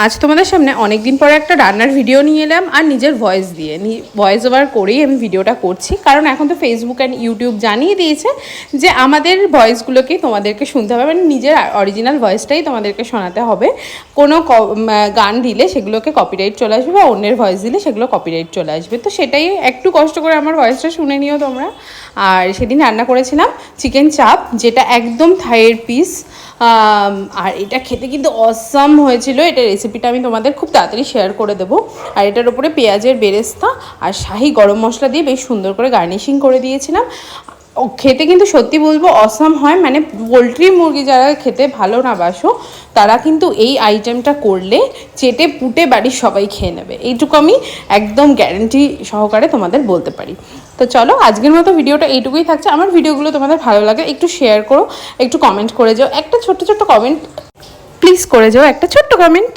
আজ তোমাদের সামনে অনেক দিন পরে একটা রান্নার ভিডিও নিয়ে এলাম আর নিজের ভয়েস দিয়ে ভয়েস ওভার করেই আমি ভিডিওটা করছি, কারণ এখন তো ফেসবুক অ্যান্ড ইউটিউব জানিয়ে দিয়েছে যে আমাদের ভয়েসগুলোকেই তোমাদেরকে শুনতে হবে, মানে নিজের অরিজিনাল ভয়েসটাই তোমাদেরকে শোনাতে হবে। কোনো গান দিলে সেগুলোকে কপিরাইট চলে আসবে বা অন্যের ভয়েস দিলে সেগুলো কপিরাইট চলে আসবে। তো সেটাই একটু কষ্ট করে আমার ভয়েসটা শুনে নিও তোমরা। আর সেদিন রান্না করেছিলাম চিকেন চাপ, যেটা একদম থাইয়ের পিস, আর এটা খেতে কিন্তু অসাম হয়েছিল। এটা রেসিপিটা আমি তোমাদের খুব তাড়াতাড়ি শেয়ার করে দেবো। আর এটার উপরে পেঁয়াজের বেরেস্তা আর শাহি গরম মশলা দিয়ে বেশ সুন্দর করে গার্নিশিং করে দিয়েছিলাম। খেতে কিন্তু সত্যি বলবো অসাম হয়, মানে পোলট্রি মুরগি যারা খেতে ভালো না বাসো তারা কিন্তু এই আইটেমটা করলে চেটে পুটে বাড়ির সবাই খেয়ে নেবে, এইটুকু আমি একদম গ্যারেন্টি সহকারে তোমাদের বলতে পারি। তো চলো আজকের মতো ভিডিওটা এইটুকুই থাকছে। আমার ভিডিওগুলো তোমাদের ভালো লাগে একটু শেয়ার করো, একটু কমেন্ট করে যাও, একটা ছোট্ট কমেন্ট প্লিজ করে যাও, একটা ছোট্ট কমেন্ট।